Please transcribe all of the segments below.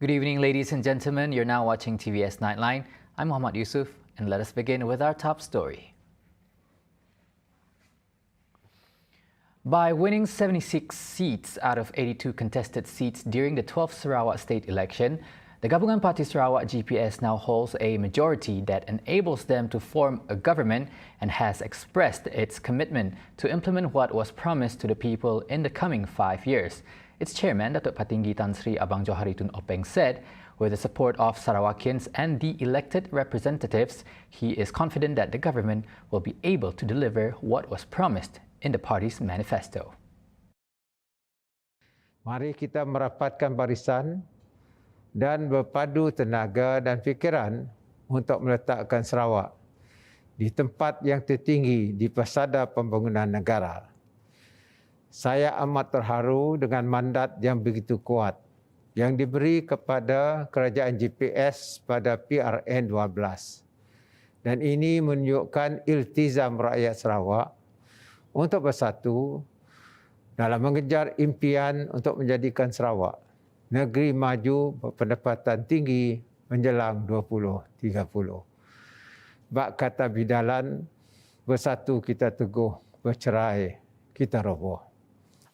Good evening, ladies and gentlemen. You're now watching TVS Nightline. I'm Muhammad Yusuf, and let us begin with our top story. By winning 76 seats out of 82 contested seats during the 12th Sarawak state election, the Gabungan Parti Sarawak GPS now holds a majority that enables them to form a government and has expressed its commitment to implement what was promised to the people in the coming 5 years. Its chairman, Datuk Patinggi Tan Sri Abang Johari Tun Openg, said, with the support of Sarawakians and the elected representatives, he is confident that the government will be able to deliver what was promised in the party's manifesto. Mari kita merapatkan barisan dan berpadu tenaga dan fikiran untuk meletakkan Sarawak di tempat yang tertinggi di pesada pembangunan negara. Saya amat terharu dengan mandat yang begitu kuat yang diberi kepada kerajaan GPS pada PRN 12. Dan ini menunjukkan iltizam rakyat Sarawak untuk bersatu dalam mengejar impian untuk menjadikan Sarawak negeri maju berpendapatan tinggi menjelang 2030. Bak kata bidalan, bersatu kita teguh, bercerai kita roboh.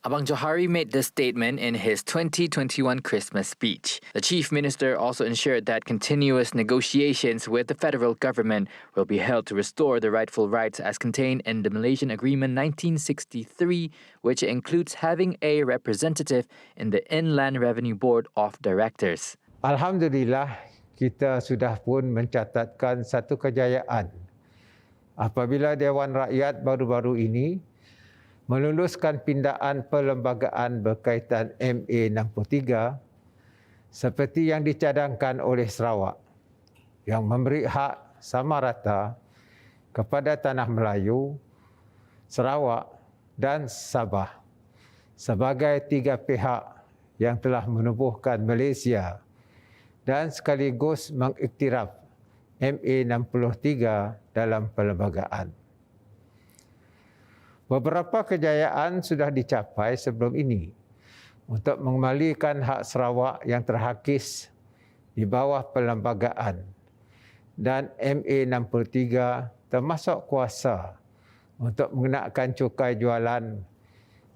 Abang Johari made this statement in his 2021 Christmas speech. The Chief Minister also ensured that continuous negotiations with the federal government will be held to restore the rightful rights as contained in the Malaysian Agreement 1963, which includes having a representative in the Inland Revenue Board of Directors. Alhamdulillah, kita sudah pun mencatatkan satu kejayaan apabila Dewan Rakyat baru-baru ini meluluskan pindaan perlembagaan berkaitan MA63 seperti yang dicadangkan oleh Sarawak yang memberi hak sama rata kepada Tanah Melayu, Sarawak dan Sabah sebagai tiga pihak yang telah menubuhkan Malaysia dan sekaligus mengiktiraf MA63 dalam perlembagaan. Beberapa kejayaan sudah dicapai sebelum ini untuk mengembalikan hak Sarawak yang terhakis di bawah perlembagaan dan MA63 termasuk kuasa untuk mengenakan cukai jualan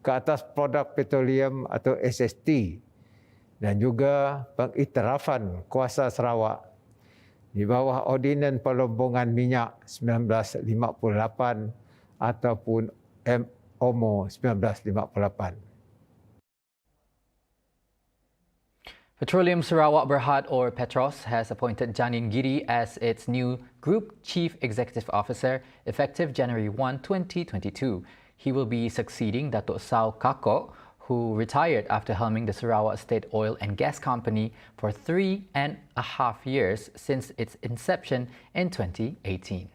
ke atas produk petroleum atau SST dan juga pengiktirafan kuasa Sarawak di bawah Ordinan Pelombongan Minyak 1958 ataupun OMO 1958. Petroleum Sarawak Berhad, or PETROS, has appointed JANIN GIRIE as its new Group Chief Executive Officer effective January 1, 2022. He will be succeeding Datuk Sau Kakok, who retired after helming the Sarawak State Oil and Gas Company for 3.5 years since its inception in 2018.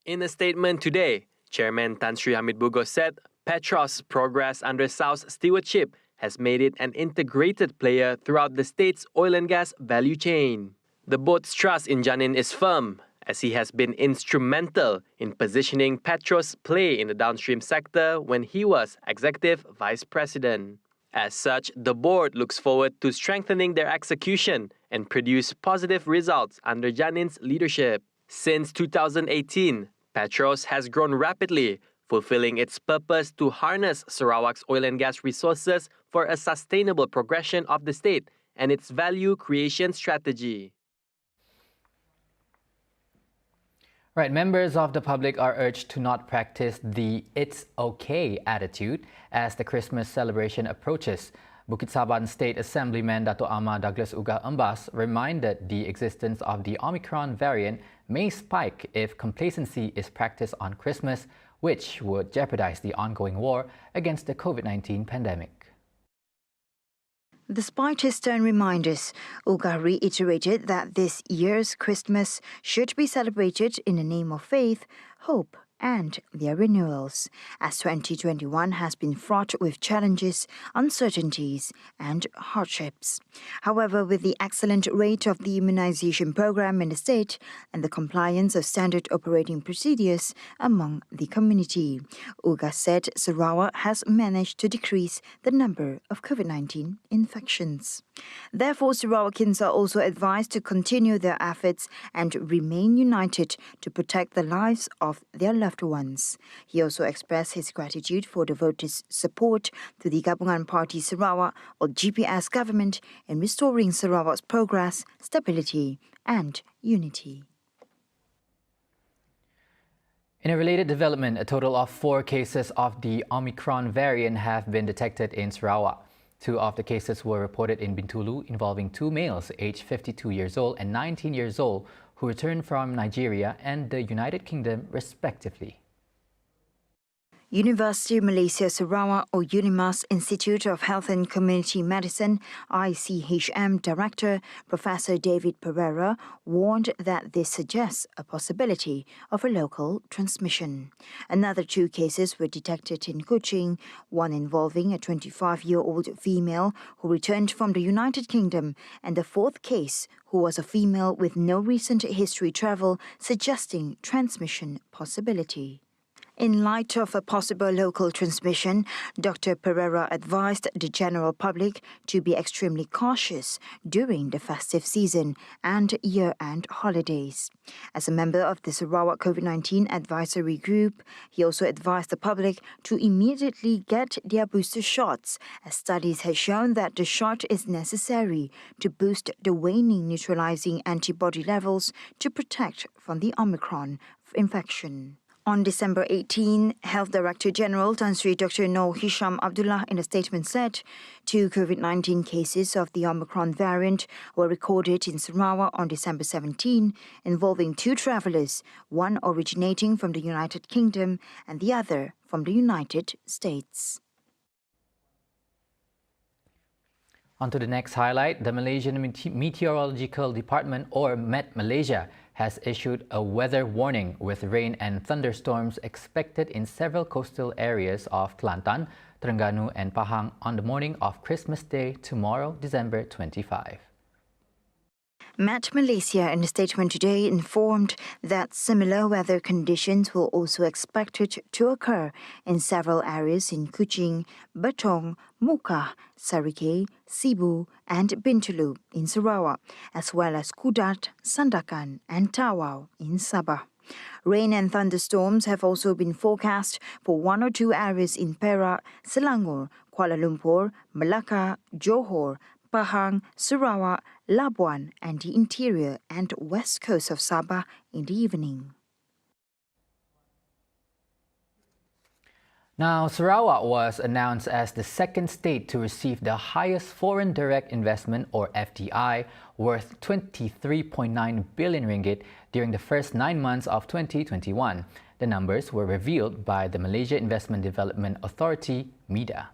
In a statement today, Chairman Tan Sri Hamid Bugos said PETROS' progress under Sau's stewardship has made it an integrated player throughout the state's oil and gas value chain. The board's trust in JANIN is firm, as he has been instrumental in positioning PETROS' play in the downstream sector when he was Executive Vice President. As such, the board looks forward to strengthening their execution and produce positive results under JANIN's leadership. Since 2018, PETROS has grown rapidly, fulfilling its purpose to harness Sarawak's oil and gas resources for a sustainable progression of the state and its value creation strategy. Right, members of the public are urged to not practice the "it's okay" attitude as the Christmas celebration approaches. Bukit Saban State Assemblyman Dato' Amar Douglas Ugah Embas reminded the existence of the Omicron variant may spike if complacency is practiced on Christmas, which would jeopardize the ongoing war against the COVID-19 pandemic. Despite his stern reminders, Ugah reiterated that this year's Christmas should be celebrated in the name of faith, hope and their renewals, as 2021 has been fraught with challenges, uncertainties, and hardships. However, with the excellent rate of the immunization program in the state and the compliance of standard operating procedures among the community, UGA said Sarawak has managed to decrease the number of COVID-19 infections. Therefore, Sarawakians are also advised to continue their efforts and remain united to protect the lives of their loved ones. He also expressed his gratitude for the voters' support to the Gabungan Party Sarawak or GPS government in restoring Sarawak's progress, stability and unity. In a related development, a total of 4 cases of the Omicron variant have been detected in Sarawak. 2 of the cases were reported in Bintulu, involving 2 males aged 52 years old and 19 years old who returned from Nigeria and the United Kingdom respectively. University of Malaysia Sarawak or UNIMAS Institute of Health and Community Medicine ICHM Director Professor David Pereira warned that this suggests a possibility of a local transmission. Another 2 cases were detected in Kuching, one involving a 25-year-old female who returned from the United Kingdom, and the 4th case who was a female with no recent history travel, suggesting transmission possibility. In light of a possible local transmission, Dr. Pereira advised the general public to be extremely cautious during the festive season and year-end holidays. As a member of the Sarawak COVID-19 Advisory Group, he also advised the public to immediately get their booster shots, as studies have shown that the shot is necessary to boost the waning neutralizing antibody levels to protect from the Omicron infection. On December 18, Health Director General Tan Sri Dr. Noor Hisham Abdullah in a statement said 2 COVID-19 cases of the Omicron variant were recorded in Sarawak on December 17, involving 2 travellers, one originating from the United Kingdom and the other from the United States. On to the next highlight. The Malaysian Meteorological Department, or Met Malaysia, has issued a weather warning with rain and thunderstorms expected in several coastal areas of Kelantan, Terengganu and Pahang on the morning of Christmas Day tomorrow, December 25. Met Malaysia in a statement today informed that similar weather conditions will also expected to occur in several areas in Kuching, Betong, Muka, Sarikei, Sibu and Bintulu in Sarawak, as well as Kudat, Sandakan and Tawau in Sabah. Rain and thunderstorms have also been forecast for 1 or 2 areas in Perak, Selangor, Kuala Lumpur, Melaka, Johor, Pahang, Sarawak, Labuan and the interior and west coast of Sabah in the evening. Now, Sarawak was announced as the 2nd state to receive the highest foreign direct investment, or FDI, worth 23.9 billion ringgit during the first 9 months of 2021. The numbers were revealed by the Malaysia Investment Development Authority, MIDA.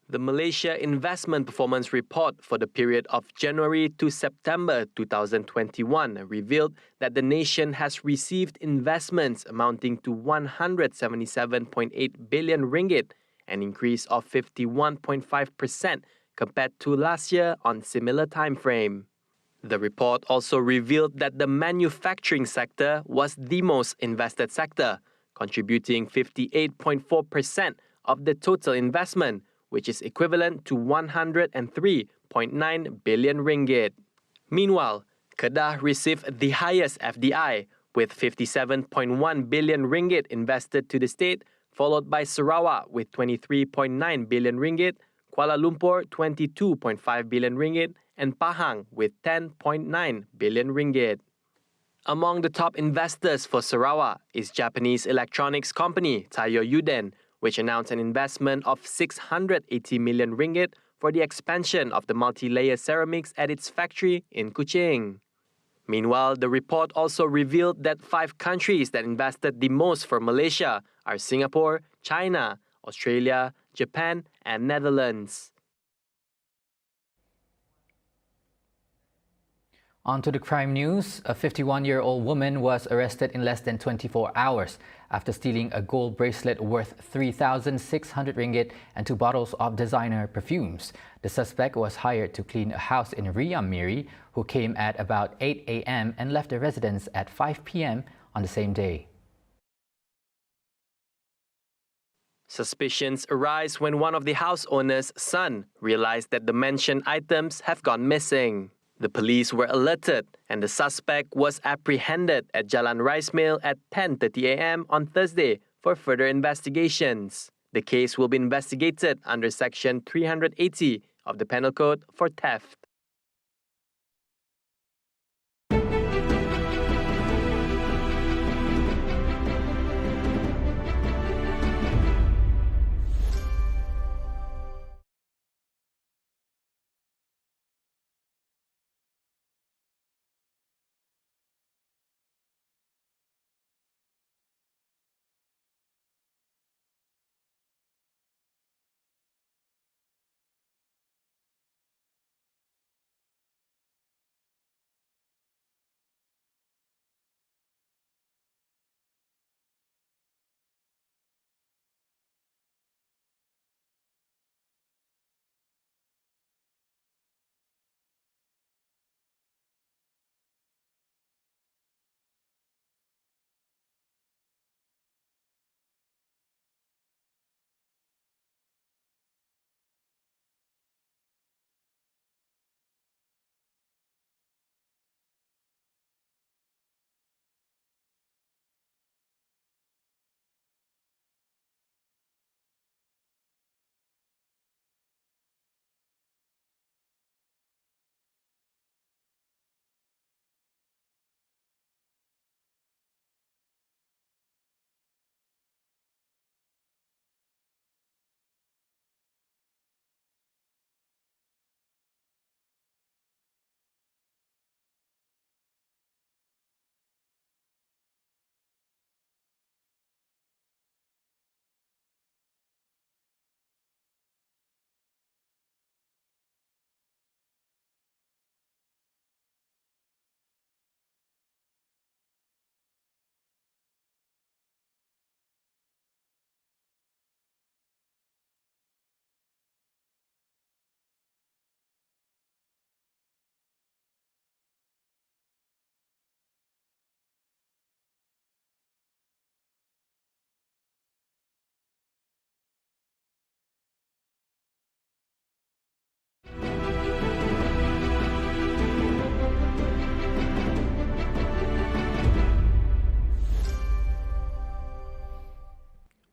The Malaysia Investment Performance Report for the period of January to September 2021 revealed that the nation has received investments amounting to 177.8 billion ringgit, an increase of 51.5% compared to last year on similar time frame. The report also revealed that the manufacturing sector was the most invested sector, contributing 58.4% of the total investment, which is equivalent to 103.9 billion ringgit. Meanwhile, Kedah received the highest FDI with 57.1 billion ringgit invested to the state, followed by Sarawak with 23.9 billion ringgit, Kuala Lumpur 22.5 billion ringgit, and Pahang with 10.9 billion ringgit. Among the top investors for Sarawak is Japanese electronics company Taiyo Yuden, which announced an investment of 680 million ringgit for the expansion of the multi-layer ceramics at its factory in Kuching. Meanwhile, the report also revealed that 5 countries that invested the most for Malaysia are Singapore, China, Australia, Japan, and Netherlands. On to the crime news. A 51-year-old woman was arrested in less than 24 hours after stealing a gold bracelet worth 3,600 ringgit and 2 bottles of designer perfumes. The suspect was hired to clean a house in Riyam Miri, who came at about 8 a.m. and left the residence at 5 p.m. on the same day. Suspicions arise when one of the house owner's son realized that the mentioned items have gone missing. The police were alerted and the suspect was apprehended at Jalan Rice Mill at 10:30 a.m. on Thursday for further investigations. The case will be investigated under Section 380 of the Penal Code for theft.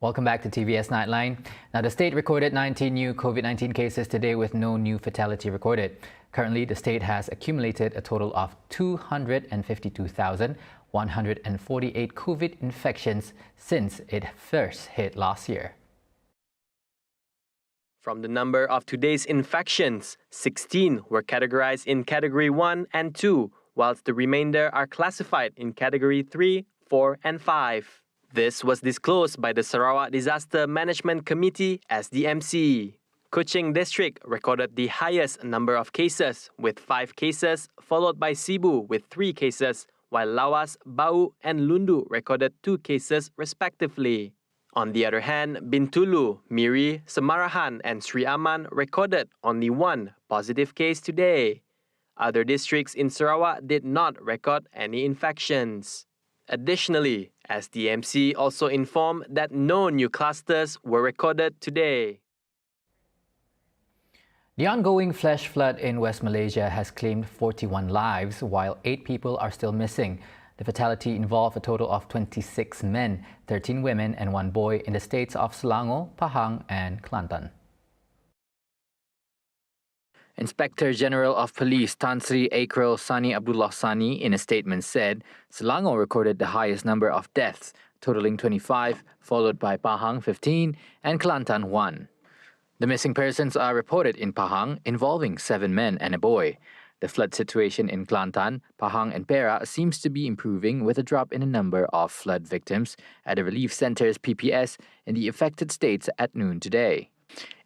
Welcome back to TVS Nightline. Now, the state recorded 19 new COVID-19 cases today with no new fatality recorded. Currently, the state has accumulated a total of 252,148 COVID infections since it first hit last year. From the number of today's infections, 16 were categorized in Category 1 and 2, whilst the remainder are classified in Category 3, 4 and 5. This was disclosed by the Sarawak Disaster Management Committee (SDMC). Kuching District recorded the highest number of cases with 5 cases, followed by Sibu with 3 cases, while Lawas, Bau and Lundu recorded 2 cases respectively. On the other hand, Bintulu, Miri, Semarahan and Sri Aman recorded only 1 positive case today. Other districts in Sarawak did not record any infections. Additionally, SDMC also informed that no new clusters were recorded today. The ongoing flash flood in West Malaysia has claimed 41 lives, while 8 people are still missing. The fatality involved a total of 26 men, 13 women and 1 boy in the states of Selangor, Pahang and Kelantan. Inspector General of Police Tan Sri Akril Sani Abdullah Sani in a statement said Selangor recorded the highest number of deaths, totaling 25, followed by Pahang 15 and Kelantan 1. The missing persons are reported in Pahang, involving 7 men and a boy. The flood situation in Kelantan, Pahang and Perak seems to be improving with a drop in the number of flood victims at the relief centres PPS in the affected states at noon today.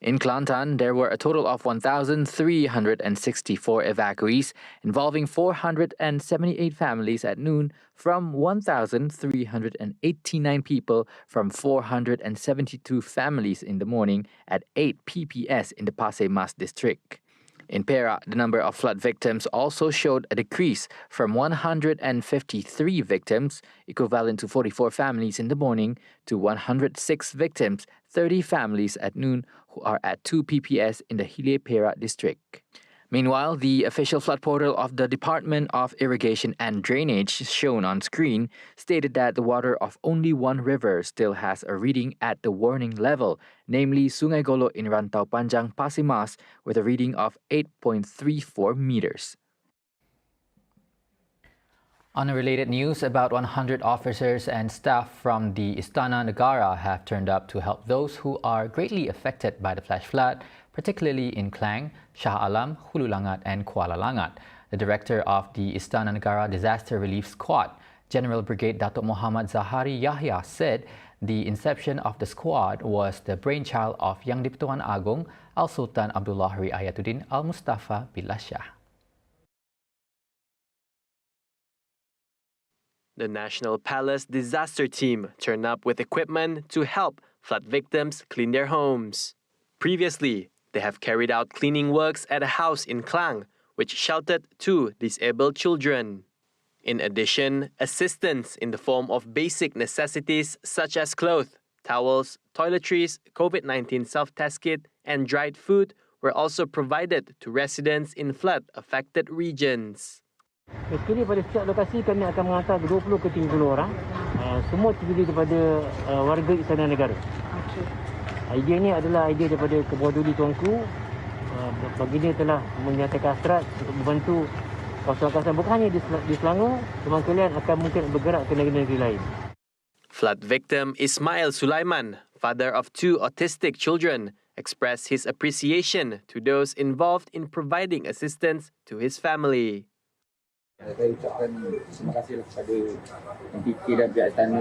In Kelantan, there were a total of 1,364 evacuees involving 478 families at noon from 1,389 people from 472 families in the morning at 8 PPS in the Pasir Mas district. In Perak, the number of flood victims also showed a decrease from 153 victims, equivalent to 44 families in the morning, to 106 victims, 30 families at noon, who are at 2 PPS in the Hilir Perak district. Meanwhile, the official flood portal of the Department of Irrigation and Drainage, shown on screen, stated that the water of only one river still has a reading at the warning level, namely Sungai Golok in Rantau Panjang, Pasir Mas, with a reading of 8.34 meters. On a related news, about 100 officers and staff from the Istana Negara have turned up to help those who are greatly affected by the flash flood, particularly in Klang, Shah Alam, Hulu Langat and Kuala Langat. The director of the Istana Negara Disaster Relief Squad, General Brigade Datuk Muhammad Zahari Yahya, said the inception of the squad was the brainchild of Yang di-Pertuan Agong Al-Sultan Abdullah Riayatuddin Al-Mustafa Billah Shah. The National Palace disaster team turned up with equipment to help flood victims clean their homes. Previously, they have carried out cleaning works at a house in Klang, which sheltered 2 disabled children. In addition, assistance in the form of basic necessities such as clothes, towels, toiletries, COVID-19 self-test kit, and dried food were also provided to residents in flood-affected regions. Kini pada setiap lokasi kami akan menghantar 20 ke 30 orang. Semua terdiri daripada warga Istana Negara. Idea ini adalah idea daripada Ketua Duli Tuanku. Baginda telah menyatakan hasrat untuk membantu kawasan-kawasan bukan hanya di Selangor, kemungkinan akan mungkin bergerak ke negeri-negeri lain. Flood victim Ismail Sulaiman, father of 2 autistic children, expressed his appreciation to those involved in providing assistance to his family. Saya ucapkan terima kasih kepada MPK dan pihak Istana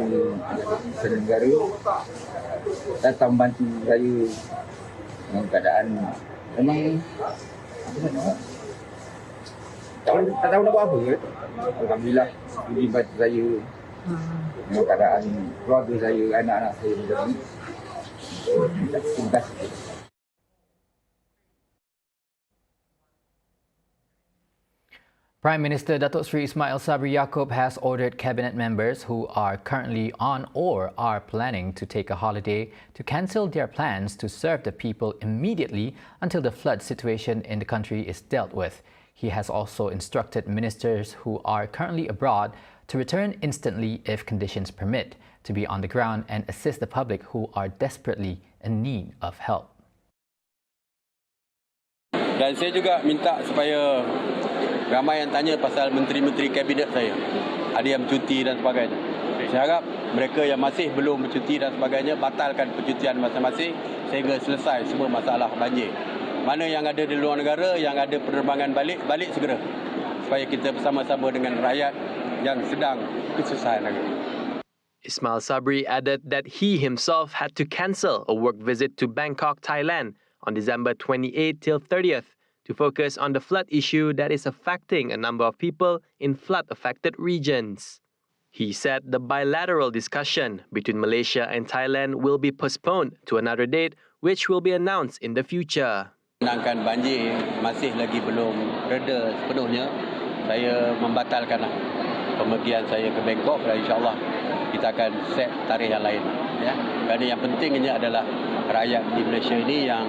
Negara datang membantu saya dengan keadaan memang tak tahu nak buat apa ke. Alhamdulillah ini bantu saya dengan keadaan keluarga saya, anak-anak saya macam ni. Terima kasih. Prime Minister Datuk Seri Ismail Sabri Yaakob has ordered cabinet members who are currently on or are planning to take a holiday to cancel their plans to serve the people immediately until the flood situation in the country is dealt with. He has also instructed ministers who are currently abroad to return instantly if conditions permit, to be on the ground and assist the public who are desperately in need of help. Dan saya juga minta supaya ramai yang tanya pasal menteri-menteri kabinet saya. Ada yang bercuti dan sebagainya. Saya harap mereka yang masih belum bercuti dan sebagainya batalkan percutian masing-masing sehingga selesai semua masalah banjir. Mana yang ada di luar negara, yang ada penerbangan balik segera. Supaya kita bersama-sama dengan rakyat yang sedang kesusahan lagi. Ismail Sabri added that he himself had to cancel a work visit to Bangkok, Thailand on December 28 till 30th to focus on the flood issue that is affecting a number of people in flood-affected regions. He said the bilateral discussion between Malaysia and Thailand will be postponed to another date, which will be announced in the future. Menangkan banjir masih lagi belum reda sepenuhnya. Saya membatalkan pemergian saya ke Bangkok dan insyaAllah kita akan set tarikh yang lain. Ya. Kerana yang pentingnya adalah rakyat di Malaysia ini yang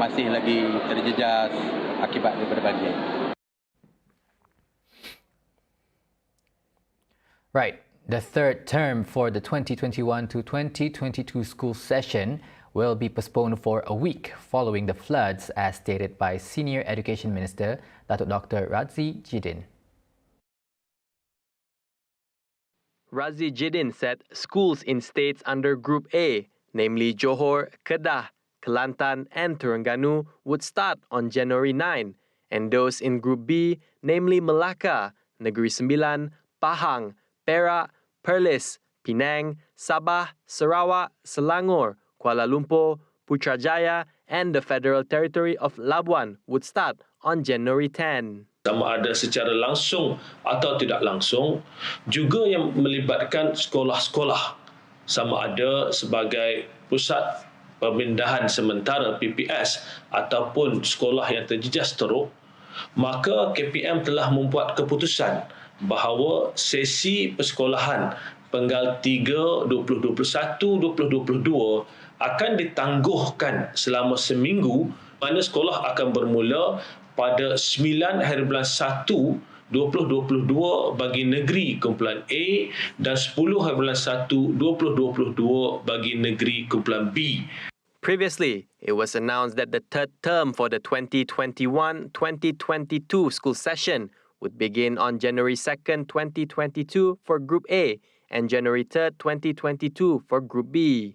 masih lagi terjejas akibat daripada banjir. Right. The third term for the 2021 to 2022 school session will be postponed for a week following the floods, as stated by Senior Education Minister Datuk Dr. Razi Jidin. Razi Jidin said schools in states under Group A, namely Johor, Kedah, Kelantan and Terengganu, would start on January 9, and those in Group B, namely Melaka, Negeri Sembilan, Pahang, Perak, Perlis, Penang, Sabah, Sarawak, Selangor, Kuala Lumpur, Putrajaya and the Federal Territory of Labuan would start on January 10. Sama ada secara langsung atau tidak langsung, juga yang melibatkan sekolah-sekolah, sama ada sebagai pusat pemindahan sementara PPS ataupun sekolah yang terjejas teruk, maka KPM telah membuat keputusan bahawa sesi persekolahan penggal 3 2021-2022 akan ditangguhkan selama seminggu, mana sekolah akan bermula pada 9/1/2022 bagi negeri kumpulan A dan 10/1/2022 bagi negeri kumpulan B. Previously, it was announced that the third term for the 2021-2022 school session would begin on January 2nd, 2022 for Group A and January 3rd, 2022 for Group B.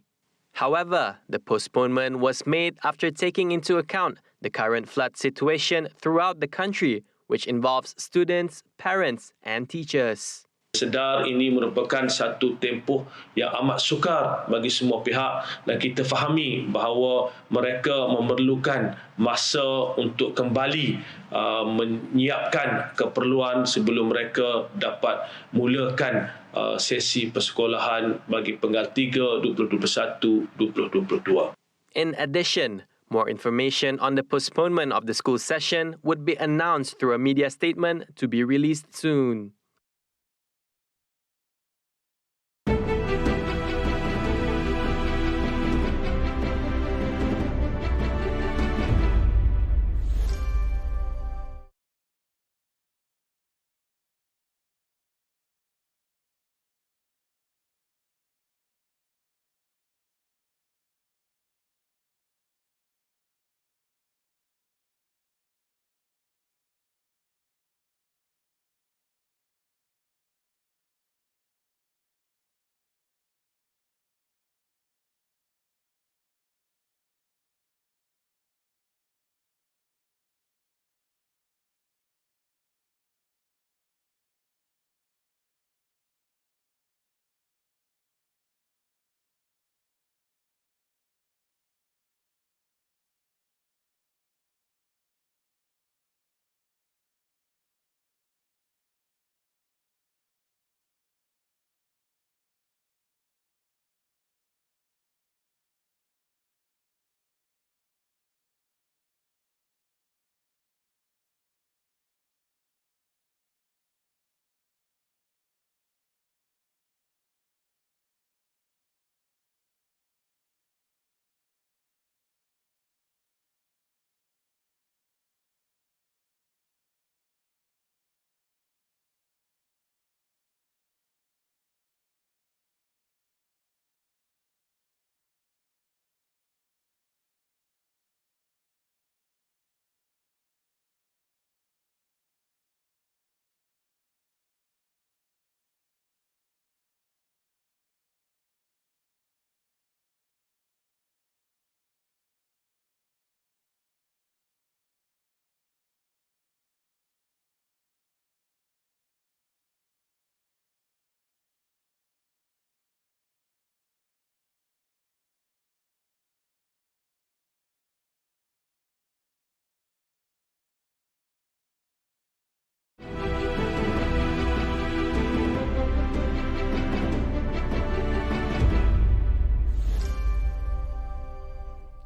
However, the postponement was made after taking into account the current flood situation throughout the country, which involves students, parents, and teachers. Sedar ini merupakan satu tempoh yang amat sukar bagi semua pihak dan kita fahami bahawa mereka memerlukan masa untuk kembali menyiapkan keperluan sebelum mereka dapat mulakan sesi persekolahan bagi penggal 3 2021-2022. In addition, more information on the postponement of the school session would be announced through a media statement to be released soon.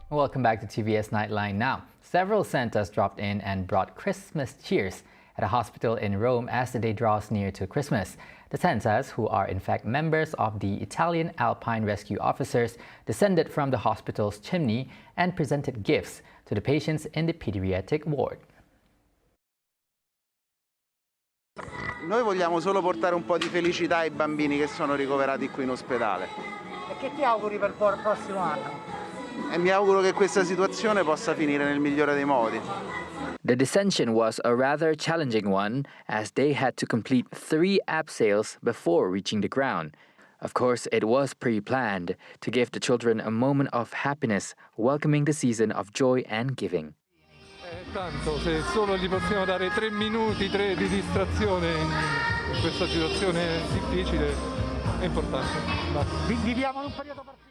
Welcome back to TVS Nightline now. Several Santas dropped in and brought Christmas cheers at a hospital in Rome as the day draws near to Christmas. The Santas, who are in fact members of the Italian Alpine Rescue Officers, descended from the hospital's chimney and presented gifts to the patients in the pediatric ward. Noi vogliamo solo portare un po' di felicità ai bambini che sono ricoverati qui in ospedale. E che ti auguri per il prossimo anno? E mi auguro che questa situazione possa finire nel migliore dei modi. The descension was a rather challenging one, as they had to complete 3 abseils before reaching the ground. Of course, it was pre-planned to give the children a moment of happiness, welcoming the season of joy and giving. Tanto, se solo gli possiamo dare 3 minuti, 3 di distrazione in questa situazione difficile, è importante. Viviamo in un periodo particolare.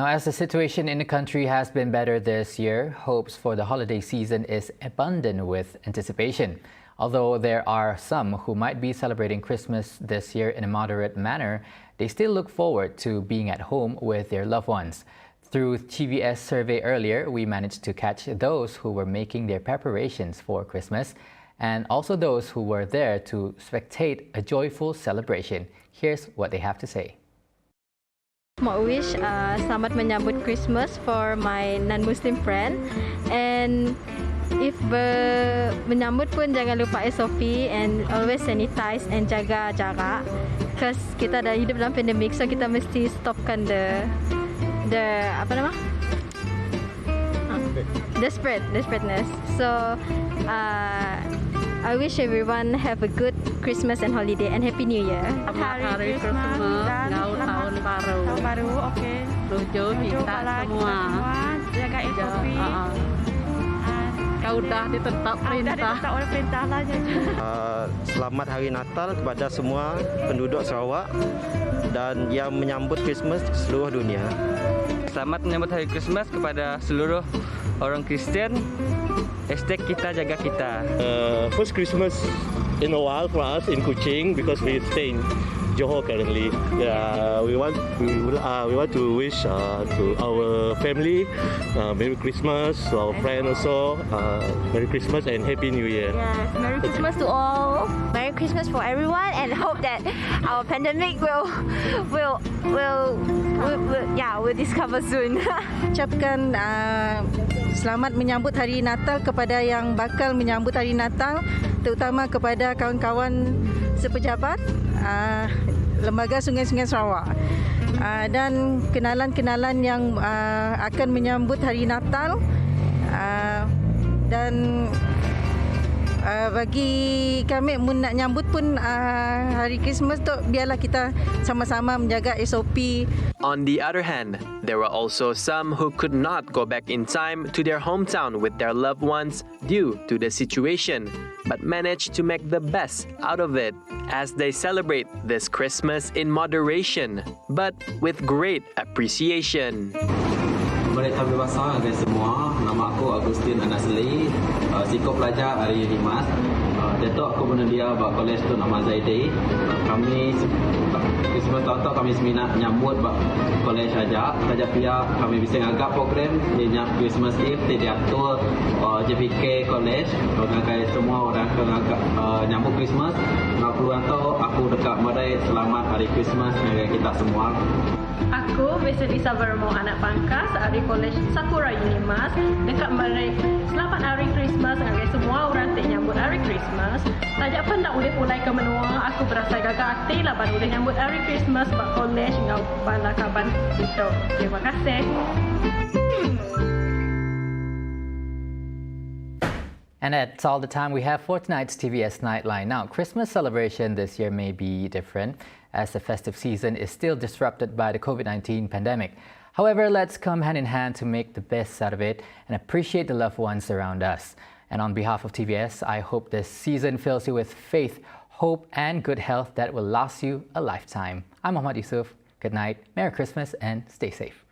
Now, as the situation in the country has been better this year, hopes for the holiday season is abundant with anticipation. Although there are some who might be celebrating Christmas this year in a moderate manner, they still look forward to being at home with their loved ones. Through TVS survey earlier, we managed to catch those who were making their preparations for Christmas and also those who were there to spectate a joyful celebration. Here's what they have to say. My wish, selamat menyambut Christmas for my non-Muslim friend, and if menyambut pun jangan lupa SOP and always sanitize and jaga jarak, because kita dah hidup dalam pandemik, so kita mesti stopkan the spreadness. So I wish everyone have a good Christmas and holiday and Happy New Year. Hari Christmas dan tahun baru. Okey. Lucu kita semua. Jaga SOP. Kau dah ditetap perintah. Oleh perintah lah. Selamat Hari Natal kepada semua penduduk Sarawak dan yang menyambut Christmas di seluruh dunia. Selamat menyambut Hari Christmas kepada seluruh orang Kristian. Hashtag kita jaga kita. First Christmas in a while for us in Kuching because we stay in Johor currently. We want to wish to our family Merry Christmas, to our friends also Merry Christmas and Happy New Year. Yes, Merry Christmas to all. Merry Christmas for everyone and hope that our pandemic will discover soon. Ucapkan selamat menyambut Hari Natal kepada yang bakal menyambut Hari Natal, terutama kepada kawan-kawan sepejabat Lembaga Sungai-Sungai Sarawak dan kenalan-kenalan yang akan menyambut Hari Natal dan bagi kami nak nyambut pun hari Christmas tu biarlah kita sama-sama menjaga SOP. On the other hand, there were also some who could not go back in time to their hometown with their loved ones due to the situation, but managed to make the best out of it as they celebrate this Christmas in moderation, but with great appreciation. Mereka tahun berbahasa guys semua. Nama aku Agustin Anasli, psiko pelajar hari Limas. Datuk aku penedia buat kolej tu nama Zaidi. Kami Christmas tahun kami seminat menyambut buat kolej saja pihak kami bisa agak program dia Christmas Eve dia atur JPK kolej dengan semua orang kena nyambut Christmas. Nak peluang tu aku dekat Merai selamat hari Christmas dengan kita semua. Aku Besar Lisa Vermo, anak pangkas dari Kolej Sakura Unimas dekat Merai. Selamat Hari Christmas dengan semua orang tak nyambut Hari Christmas. Tajak pun tak boleh pulai ke menua. Aku berasa gagah hati lah baru boleh nyambut Hari Christmas buat kolej dengan bala kaban itu. Terima kasih. And that's all the time we have for tonight's TVS Nightline. Now, Christmas celebration this year may be different as the festive season is still disrupted by the COVID-19 pandemic. However, let's come hand in hand to make the best out of it and appreciate the loved ones around us. And on behalf of TVS, I hope this season fills you with faith, hope and good health that will last you a lifetime. I'm Muhammad Yusuf. Good night, Merry Christmas and stay safe.